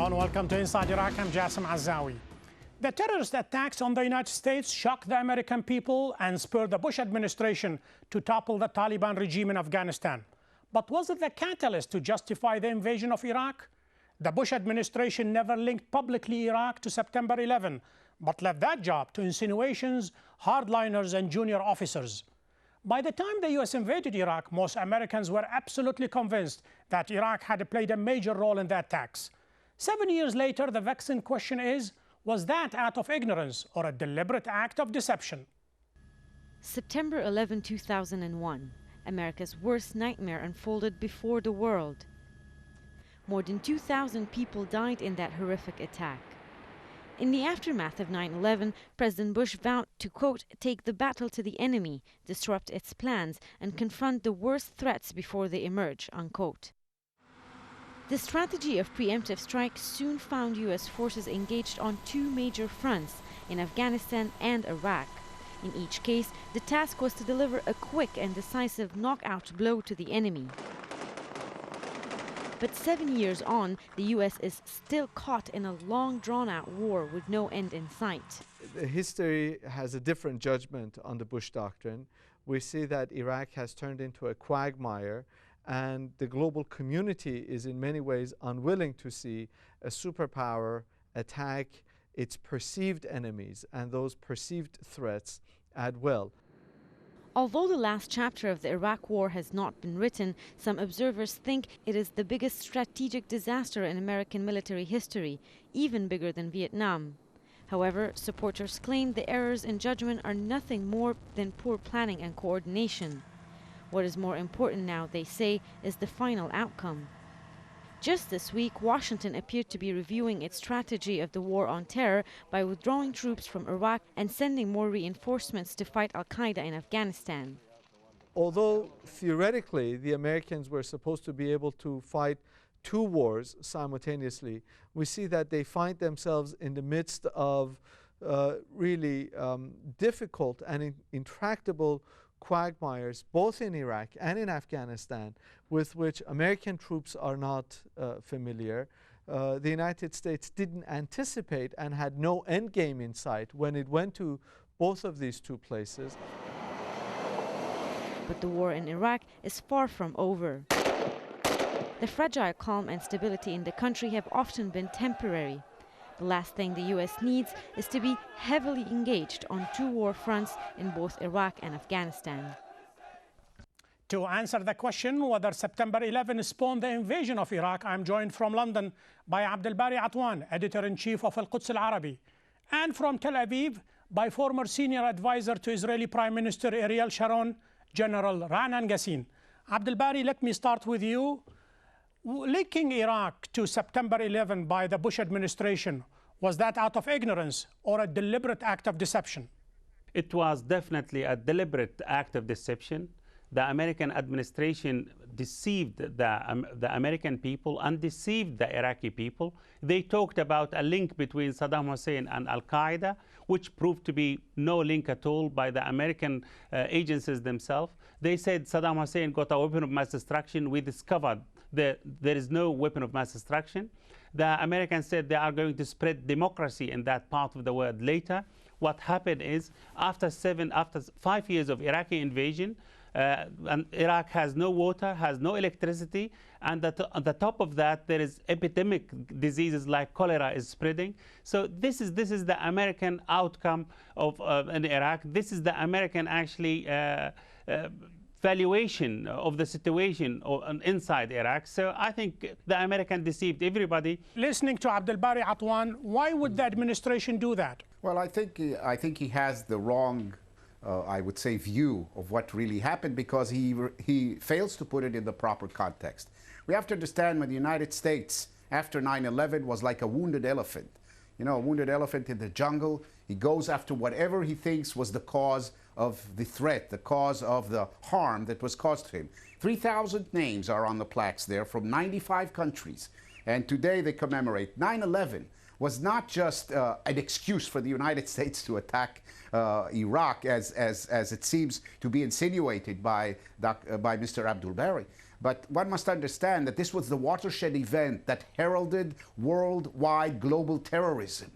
Hello and welcome to Inside Iraq. I'm Jassim Azzawi. The terrorist attacks on the United States shocked the American people and spurred the Bush administration to topple the Taliban regime in Afghanistan. But was it the catalyst to justify the invasion of Iraq? The Bush administration never linked publicly Iraq to September 11, but left that job to insinuations, hardliners, and junior officers. By the time the U.S. invaded Iraq, most Americans were absolutely convinced that Iraq had played a major role in the attacks. 7 years later, the vexing question is, was that out of ignorance or a deliberate act of deception? September 11, 2001, America's worst nightmare unfolded before the world. More than 2,000 people died in that horrific attack. In the aftermath of 9/11, President Bush vowed to, quote, take the battle to the enemy, disrupt its plans, and confront the worst threats before they emerge, unquote. The strategy of preemptive strike soon found U.S. forces engaged on two major fronts, in Afghanistan and Iraq. In each case, the task was to deliver a quick and decisive knockout blow to the enemy. But 7 years on, the U.S. is still caught in a long, drawn-out war with no end in sight. History has a different judgment on the Bush doctrine. We see that Iraq has turned into a quagmire, and the global community is in many ways unwilling to see a superpower attack its perceived enemies and those perceived threats at will. Although the last chapter of the Iraq War has not been written, some observers think it is the biggest strategic disaster in American military history, even bigger than Vietnam. However, supporters claim the errors in judgment are nothing more than poor planning and coordination. What is more important now, they say, is the final outcome. Just this week, Washington appeared to be reviewing its strategy of the war on terror by withdrawing troops from Iraq and sending more reinforcements to fight Al-Qaeda in Afghanistan. Although theoretically the Americans were supposed to be able to fight two wars simultaneously, we see that they find themselves in the midst of really difficult and intractable quagmires, both in Iraq and in Afghanistan, with which American troops are not familiar. The United States didn't anticipate and had no end game in sight when it went to both of these two places. But the war in Iraq is far from over. The fragile calm and stability in the country have often been temporary. The last thing the U.S. needs is to be heavily engaged on two war fronts in both Iraq and Afghanistan. To answer the question whether September 11 spawned the invasion of Iraq, I'm joined from London by Abdelbari Atwan, editor-in-chief of Al-Quds Al-Arabi, and from Tel Aviv by former senior advisor to Israeli Prime Minister Ariel Sharon, General Ra'nan Ghassin. Abdelbari, let me start with you. Linking Iraq to September 11 by the Bush administration, was that out of ignorance or a deliberate act of deception? It was definitely a deliberate act of deception. The American administration deceived the American people and deceived the Iraqi people. They talked about a link between Saddam Hussein and Al-Qaeda, which proved to be no link at all by the American agencies themselves. They said Saddam Hussein got a weapon of mass destruction. We discovered there is no weapon of mass destruction. The Americans said they are going to spread democracy in that part of the world later. What happened is, after 5 years of Iraqi invasion, and Iraq has no water, has no electricity, and on the top of that, there is epidemic diseases like cholera is spreading. So this is the American outcome of in Iraq. This is the American actually valuation of the situation inside Iraq. So I think the American deceived everybody. Listening to Abdelbari Atwan, why would the administration do that? Well, I think he has the wrong, I would say, view of what really happened, because he fails to put it in the proper context. We have to understand, when the United States after 9/11 was like a wounded elephant. You know, a wounded elephant in the jungle. He goes after whatever he thinks was the cause of the threat, the cause of the harm that was caused to him. 3,000 names are on the plaques there from 95 countries. And today they commemorate. 9/11 was not just an excuse for the United States to attack Iraq, as it seems to be insinuated by Mr. Abdelbari. But one must understand that this was the watershed event that heralded worldwide global terrorism.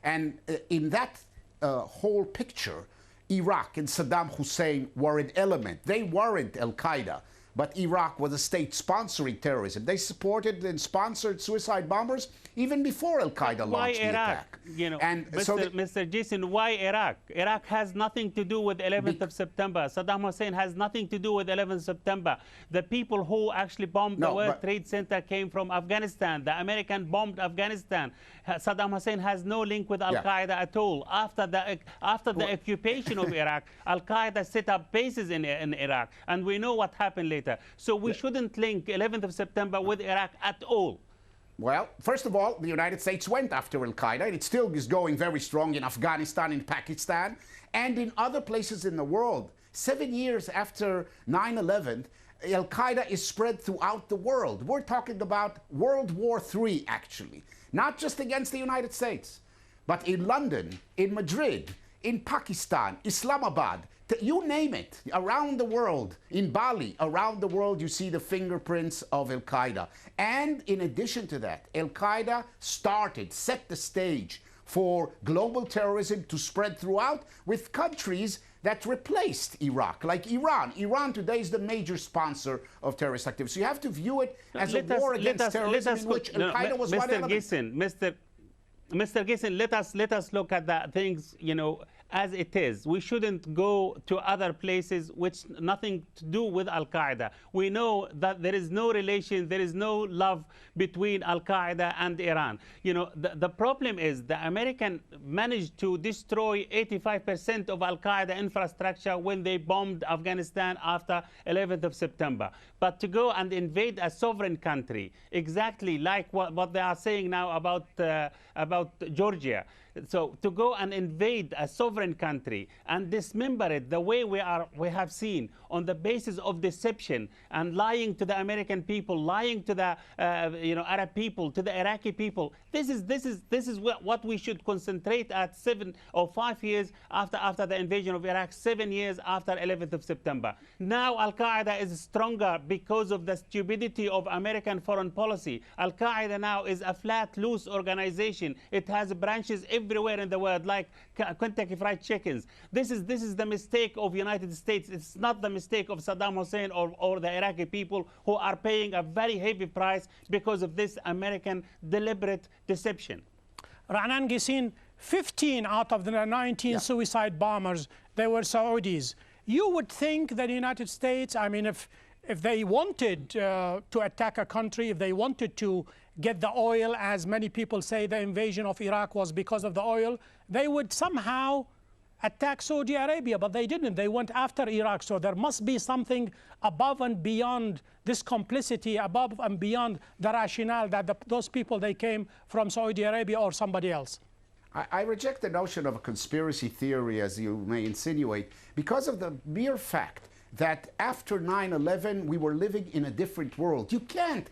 And in that whole picture, Iraq and Saddam Hussein were an element. They weren't Al-Qaeda, but Iraq was a state sponsoring terrorism. They supported and sponsored suicide bombers even before Al-Qaeda launched the attack. You know, and Mr. Jason, why Iraq? Iraq has nothing to do with 11th of September. Saddam Hussein has nothing to do with 11th September. The people who actually bombed the World Trade Center came from Afghanistan. The American bombed Afghanistan. Saddam Hussein has no link with Al-Qaeda at all. After the occupation of Iraq, Al-Qaeda set up bases in Iraq, and we know what happened later. So we shouldn't link 11th of September with Iraq at all. Well, first of all, the United States went after Al-Qaeda, and it still is going very strong in Afghanistan, in Pakistan, and in other places in the world. 7 years after 9/11, Al-Qaeda is spread throughout the world. We're talking about World War III, actually. Not just against the United States, but in London, in Madrid, in Pakistan, Islamabad, you name it, around the world, in Bali, around the world, you see the fingerprints of Al-Qaeda. And in addition to that, Al-Qaeda set the stage for global terrorism to spread throughout with countries that replaced Iraq, like Iran. Iran today is the major sponsor of terrorist activity. So you have to view it as a war against terrorism in which Al-Qaeda was one element. Mr. Gissin, let us look at the things, you know, as it is. We shouldn't go to other places which nothing to do with Al-Qaeda. We know that there is no relation, there is no love between Al-Qaeda and Iran. You know, the problem is the American managed to destroy 85% of Al-Qaeda infrastructure when they bombed Afghanistan after 11th of September. But to go and invade a sovereign country, exactly like what they are saying now about Georgia. So to go and invade a sovereign country and dismember it the way we have seen on the basis of deception and lying to the American people, lying to the Arab people, to the Iraqi people. This is what we should concentrate at 7 or 5 years after the invasion of Iraq, 7 years after 11th of September. Now Al-Qaeda is stronger because of the stupidity of American foreign policy. Al-Qaeda now is a flat, loose organization. It has branches everywhere in the world, like Kentucky Fried Chickens. This is the mistake of United States. It's not the mistake of Saddam Hussein or the Iraqi people who are paying a very heavy price because of this American deliberate deception. Ra'nan Gissin, 15 out of the 19 suicide bombers, they were Saudis. You would think that the United States, I mean, if they wanted to attack a country, if they wanted to get the oil, as many people say the invasion of Iraq was because of the oil, they would somehow attack Saudi Arabia, but they didn't. They went after Iraq. So there must be something above and beyond this complicity, above and beyond the rationale that those people, they came from Saudi Arabia or somebody else. I reject the notion of a conspiracy theory, as you may insinuate, because of the mere fact that after 9/11 we were living in a different world. You can't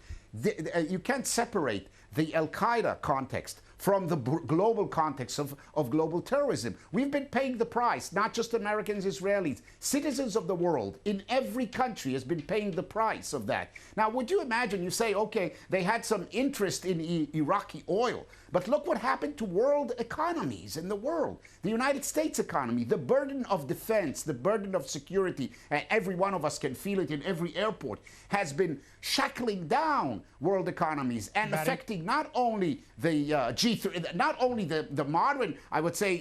separate the Al-Qaeda context from the global context of global terrorism. We've been paying the price, not just Americans, Israelis. Citizens of the world in every country has been paying the price of that. Now, would you imagine, you say, okay, they had some interest in Iraqi oil, but look what happened to world economies in the world. The United States economy, the burden of defense, the burden of security, and every one of us can feel it in every airport, has been shackling down world economies and affecting not only the not only the modern, I would say,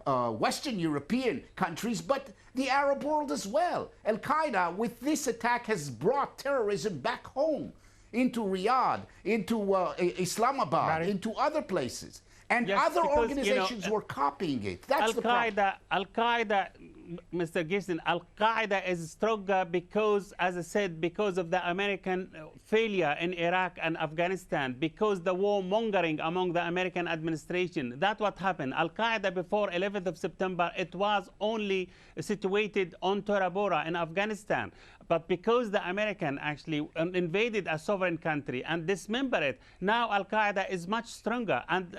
Western European countries, but the Arab world as well. Al-Qaeda, with this attack, has brought terrorism back home into Riyadh, into Islamabad, into other places. And other organizations were copying it. That's the problem. Al-Qaeda, Mr. Gissin, Al-Qaeda is stronger because, as I said, because of the American failure in Iraq and Afghanistan, because the warmongering among the American administration. That's what happened. Al-Qaeda before 11th of September, it was only situated on Tora Bora in Afghanistan. But because the American actually invaded a sovereign country and dismembered it, now Al-Qaeda is much stronger. And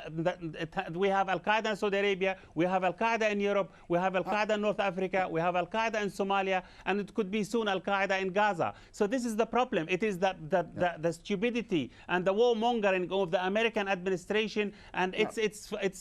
we have Al-Qaeda in Saudi Arabia, we have Al-Qaeda in Europe, we have Al-Qaeda in North Africa, we have Al-Qaeda in Somalia, and it could be soon Al-Qaeda in Gaza. So this is the problem. It is the stupidity and the warmongering of the American administration, and it's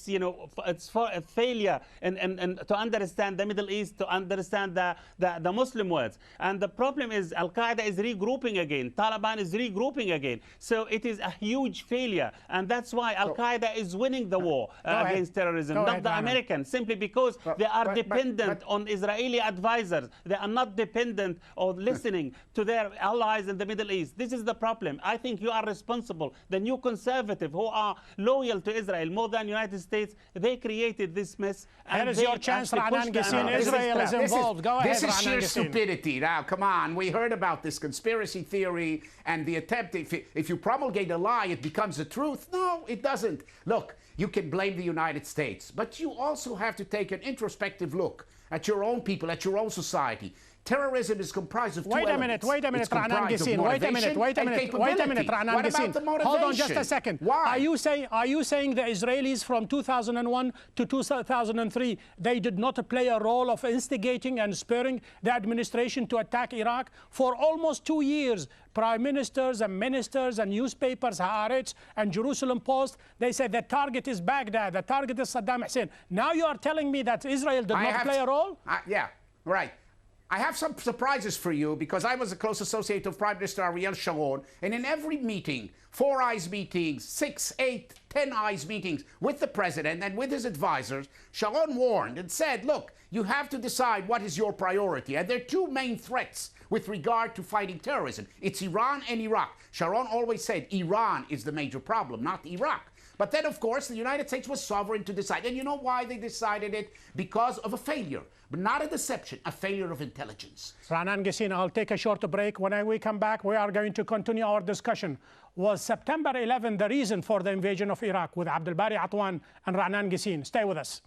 you know, it's for a failure and to understand the Middle East, to understand the Muslim world. And the problem is Al-Qaeda is regrouping again, Taliban is regrouping again. So it is a huge failure, and that's why Al-Qaeda is winning the war against terrorism, not the Americans, simply because they are dependent on Israeli advisors. They are not dependent on listening to their allies in the Middle East. This is the problem. I think you are responsible. The new conservative who are loyal to Israel more than the United States, they created this mess. Here is your chance, Ra'anan Ghassin. Israel is involved. Go ahead, This is sheer Ra'anan Ghassin. stupidity. Now, come on. We heard about this conspiracy theory and the attempt, if you promulgate a lie, it becomes the truth. No, it doesn't. Look, you can blame the United States, but you also have to take an introspective look at your own people, at your own society. Terrorism is comprised of two elements. Wait a minute, Ra'anan Ghassin. Wait a minute, Ra'anan Ghassin. Hold on just a second. Why? Are you saying the Israelis from 2001 to 2003, they did not play a role of instigating and spurring the administration to attack Iraq? For almost 2 years, prime ministers and ministers and newspapers, Haaretz and Jerusalem Post, they said the target is Baghdad, the target is Saddam Hussein. Now you are telling me that Israel did not play a role? Yeah, right. I have some surprises for you, because I was a close associate of Prime Minister Ariel Sharon, and in every meeting, 4 eyes meetings, 6, 8, 10 eyes meetings with the president and with his advisors, Sharon warned and said, look, you have to decide what is your priority. And there are two main threats with regard to fighting terrorism. It's Iran and Iraq. Sharon always said Iran is the major problem, not Iraq. But then, of course, the United States was sovereign to decide. And you know why they decided it? Because of a failure, but not a deception, a failure of intelligence. Ra'anan Ghassin, I'll take a short break. When we come back, we are going to continue our discussion. Was September 11 the reason for the invasion of Iraq? With Abdel Bari Atwan and Ra'anan Ghassin. Stay with us.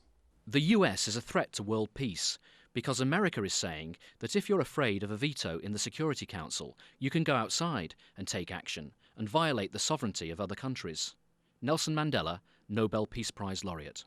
The US is a threat to world peace because America is saying that if you're afraid of a veto in the Security Council, you can go outside and take action and violate the sovereignty of other countries. Nelson Mandela, Nobel Peace Prize laureate.